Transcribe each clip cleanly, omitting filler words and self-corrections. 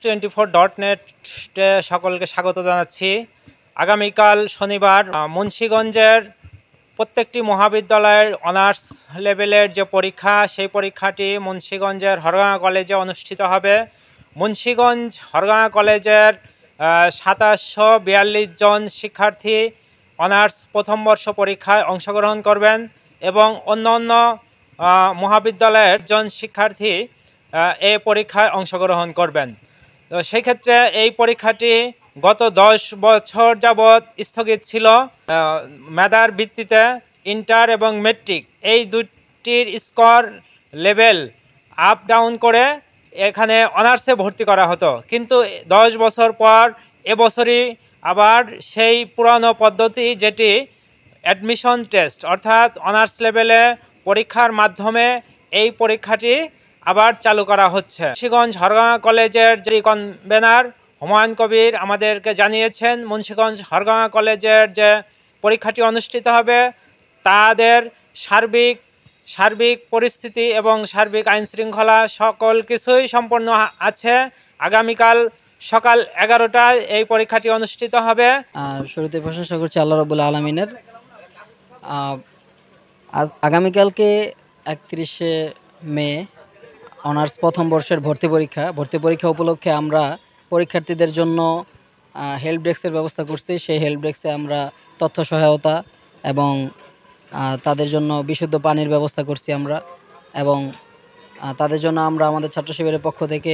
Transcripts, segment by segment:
news24.net সকলকে স্বাগত জানাচ্ছি। আগামীকাল শনিবার মুন্সিগঞ্জের প্রত্যেকটি মহাবিদ্যালয়ের অনার্স লেভেলের যে পরীক্ষা, সেই পরীক্ষাটি মুন্সিগঞ্জের হরগাঁও কলেজে অনুষ্ঠিত হবে। মুন্সিগঞ্জ হরগাঁও কলেজের 2742 জন শিক্ষার্থী অনার্স প্রথম বর্ষ পরীক্ষায় অংশগ্রহণ করবেন এবং অন্য মহাবিদ্যালয়ের জন শিক্ষার্থী এই পরীক্ষায় অংশগ্রহণ করবেন। তো সেই ক্ষেত্রে এই পরীক্ষাটি গত 10 বছর যাবৎ স্থগিত ছিল। মেধার ভিত্তিতে ইন্টার এবং মেট্রিক এই দুটির স্কোর লেভেল আপ ডাউন করে এখানে অনার্সে ভর্তি করা হতো, কিন্তু 10 বছর পর এবছরই আবার সেই পুরানো পদ্ধতি, যেটি অ্যাডমিশন টেস্ট অর্থাৎ অনার্স লেভেলে পরীক্ষার মাধ্যমে এই পরীক্ষাটি আবার চালু করা হচ্ছে। মুন্সিগঞ্জ হরগাঁও কলেজের যে কনভেনার হুমায়ুন কবির আমাদেরকে জানিয়েছেন, মুন্সিগঞ্জ হরগাঁও কলেজের যে পরীক্ষাটি অনুষ্ঠিত হবে তাদের সার্বিক পরিস্থিতি এবং সার্বিক আইন শৃঙ্খলা সকল কিছুই সম্পন্ন আছে। আগামীকাল সকাল 11টায় এই পরীক্ষাটি অনুষ্ঠিত হবে। শুরুতে প্রশংসা করছি আল্লাহ রাব্বুল আলামিনের। আগামীকালকে 31শে মে অনার্স প্রথম বর্ষের ভর্তি পরীক্ষা উপলক্ষে আমরা পরীক্ষার্থীদের জন্য হেল্প ডেস্কের ব্যবস্থা করছি। সেই হেল্প ডেস্কে আমরা তথ্য সহায়তা এবং তাদের জন্য বিশুদ্ধ পানির ব্যবস্থা করছি আমরা, এবং তাদের জন্য আমরা আমাদের ছাত্র শিবিরের পক্ষ থেকে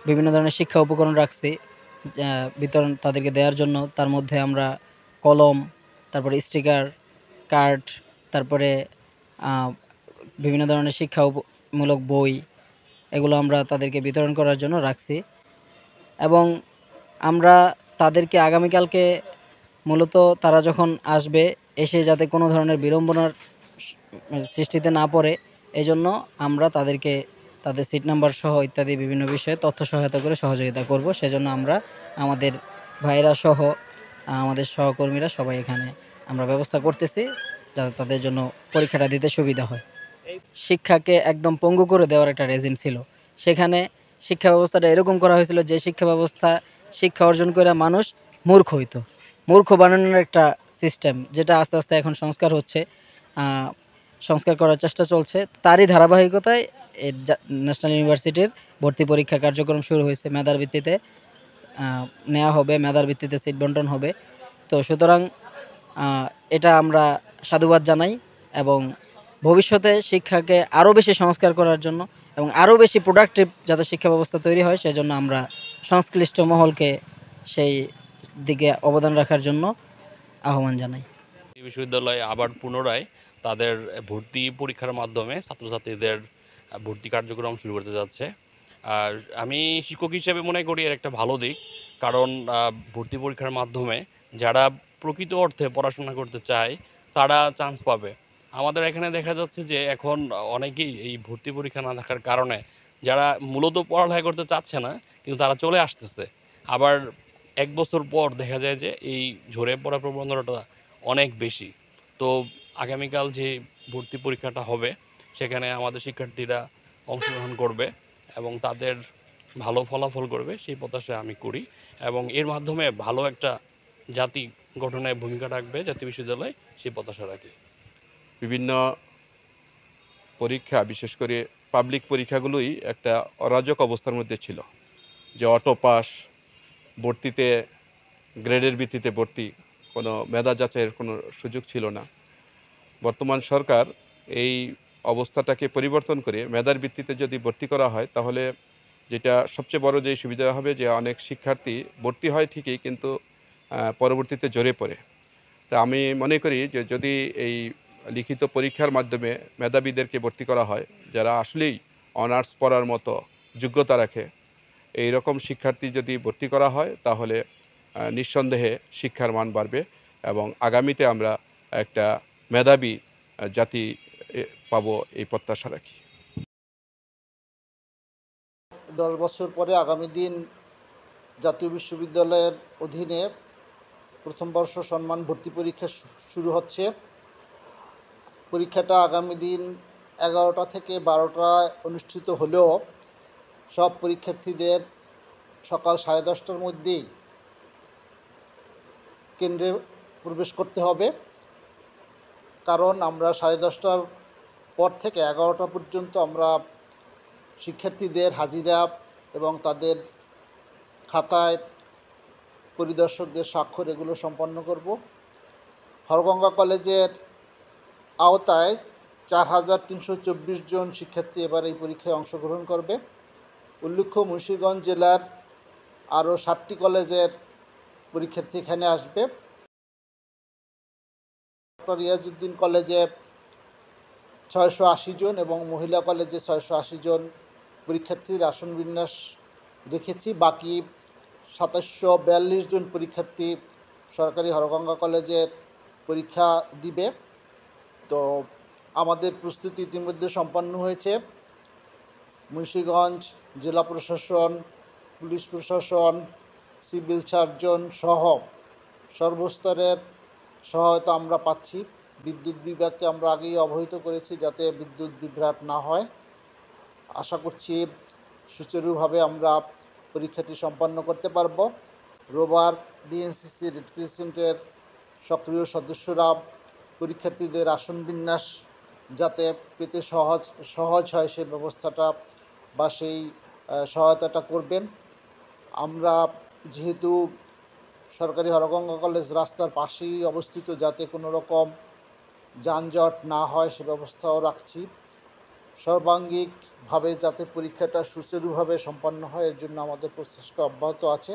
বিভিন্ন ধরনের শিক্ষা উপকরণ রাখছি বিতরণ তাদেরকে দেওয়ার জন্য। তার মধ্যে আমরা কলম, তারপরে স্টিকার, কার্ড, তারপরে বিভিন্ন ধরনের শিক্ষামূলক বই, এগুলো আমরা তাদেরকে বিতরণ করার জন্য রাখছি। এবং আমরা তাদেরকে আগামীকালকে মূলত তারা যখন আসবে এসে যাতে কোনো ধরনের বিড়ম্বনার সৃষ্টিতে না পড়ে, এই জন্য আমরা তাদেরকে তাদের সিট নাম্বার সহ ইত্যাদি বিভিন্ন বিষয়ে তথ্য সহায়তা করে সহযোগিতা করব। সেজন্য আমরা আমাদের ভাইরা সহ আমাদের সহকর্মীরা সবাই এখানে আমরা ব্যবস্থা করতেছি যাতে তাদের জন্য পরীক্ষাটা দিতে সুবিধা হয়। শিক্ষাকে একদম পঙ্গু করে দেওয়ার একটা রেজিম ছিল। সেখানে শিক্ষা ব্যবস্থাটা এরকম করা হয়েছিল যে শিক্ষা অর্জন করে মানুষ মূর্খ বানানোর একটা সিস্টেম, যেটা আস্তে আস্তে এখন সংস্কার করার চেষ্টা চলছে। তারই ধারাবাহিকতায় ন্যাশনাল ইউনিভার্সিটির ভর্তি পরীক্ষা কার্যক্রম শুরু হয়েছে। মেধার ভিত্তিতে নেওয়া হবে, মেধার ভিত্তিতে সিট বন্টন হবে। তো সুতরাং এটা আমরা সাধুবাদ জানাই এবং ভবিষ্যতে শিক্ষাকে আরও বেশি সংস্কার করার জন্য এবং আরও বেশি প্রোডাক্টিভ যাতে শিক্ষা ব্যবস্থা তৈরি হয়, সেজন্য আমরা সংশ্লিষ্ট মহলকে সেই দিকে অবদান রাখার জন্য আহ্বান জানাই। বিশ্ববিদ্যালয় আবার পুনরায় তাদের ভর্তি পরীক্ষার মাধ্যমে ছাত্রছাত্রীদের ভর্তি কার্যক্রম শুরু করতে যাচ্ছে। আর আমি শিক্ষক হিসেবে মনে করি এর একটা ভালো দিক, কারণ ভর্তি পরীক্ষার মাধ্যমে যারা প্রকৃত অর্থে পড়াশোনা করতে চায় তারা চান্স পাবে। আমাদের এখানে দেখা যাচ্ছে যে এখন অনেকেই এই ভর্তি পরীক্ষা না থাকার কারণে যারা মূলত পড়ালেখা করতে চাচ্ছে না, কিন্তু তারা চলে আসতেছে। আবার 1 বছর পর দেখা যায় যে এই ঝরে পড়া প্রবণতাটা অনেক বেশি। তো আগামীকাল যে ভর্তি পরীক্ষাটা হবে সেখানে আমাদের শিক্ষার্থীরা অংশগ্রহণ করবে এবং তাদের ভালো ফলাফল করবে সেই প্রত্যাশা আমি করি, এবং এর মাধ্যমে ভালো একটা জাতি গঠনে ভূমিকা রাখবে জাতীয় বিশ্ববিদ্যালয়, সেই প্রত্যাশা রাখি। বিভিন্ন পরীক্ষা, বিশেষ করে পাবলিক পরীক্ষাগুলোই একটা অরাজক অবস্থার মধ্যে ছিল, যে অটো পাস, ভর্তিতে গ্রেডের ভিত্তিতে ভর্তি, কোনো মেধা যাচাইয়ের কোনো সুযোগ ছিল না। বর্তমান সরকার এই অবস্থাটাকে পরিবর্তন করে মেধার ভিত্তিতে যদি ভর্তি করা হয়, তাহলে যেটা সবচেয়ে বড় যে সুবিধা হবে যে অনেক শিক্ষার্থী ভর্তি হয় ঠিকই, কিন্তু পরবর্তীতে ঝরে পড়ে। তা আমি মনে করি যে যদি এই লিখিত পরীক্ষার মাধ্যমে মেধাবীদেরকে ভর্তি করা হয়, যারা আসলেই অনার্স পড়ার মতো যোগ্যতা রাখে, এই রকম শিক্ষার্থী যদি ভর্তি করা হয়, তাহলে নিঃসন্দেহে শিক্ষার মান বাড়বে এবং আগামীতে আমরা একটা মেধাবী জাতি পাবো এই প্রত্যাশা রাখি। 10 বছর পরে আগামী দিন জাতীয় বিশ্ববিদ্যালয়ের অধীনে প্রথম বর্ষ সম্মান ভর্তি পরীক্ষা শুরু হচ্ছে। পরীক্ষাটা আগামী দিন 11টা থেকে 12টায় অনুষ্ঠিত হলেও সব পরীক্ষার্থীদের সকাল 10:30টার মধ্যেই কেন্দ্রে প্রবেশ করতে হবে, কারণ আমরা 10:30টার পর থেকে 11টা পর্যন্ত আমরা শিক্ষার্থীদের হাজিরা এবং তাদের খাতায় পরিদর্শকদের স্বাক্ষর এগুলো সম্পন্ন করব। হরগঙ্গা কলেজের আওতায় 4,324 জন শিক্ষার্থী এবার এই পরীক্ষায় অংশগ্রহণ করবে। উল্লেখ্য, মুন্সিগঞ্জ জেলার আরও 7টি কলেজের পরীক্ষার্থী এখানে আসবে। ডক্টর রিয়াজউদ্দিন কলেজে 680 জন এবং মহিলা কলেজে 680 জন পরীক্ষার্থীর আসন বিন্যাস রেখেছি। বাকি 2742 জন পরীক্ষার্থী সরকারি হরগঙ্গা কলেজের পরীক্ষা দিবে। তো আমাদের প্রস্তুতি ইতিমধ্যে সম্পন্ন হয়েছে। মুন্সিগঞ্জ জেলা প্রশাসন, পুলিশ প্রশাসন, সিভিল সার্জন সহ সর্বস্তরের সহায়তা আমরা পাচ্ছি। বিদ্যুৎ বিভাগকে আমরা আগেই অবহিত করেছি যাতে বিদ্যুৎ বিভ্রাট না হয়। আশা করছি সুচারুভাবে আমরা পরীক্ষাটি সম্পন্ন করতে পারব। রোববার বিএনসিসি রেড ক্রিসেন্টের সক্রিয় সদস্যরা পরীক্ষার্থীদের আসন বিন্যাস যাতে পেতে সহজ হয় সেই ব্যবস্থাটা বা সেই সহায়তাটা করবেন। আমরা যেহেতু সরকারি হরগঙ্গা কলেজ রাস্তার পাশেই অবস্থিত, যাতে কোনো রকম যানজট না হয় সে ব্যবস্থাও রাখছি। সর্বাঙ্গিকভাবে যাতে পরীক্ষাটা সুচারুভাবে সম্পন্ন হয় এর জন্য আমাদের প্রচেষ্টা অব্যাহত আছে।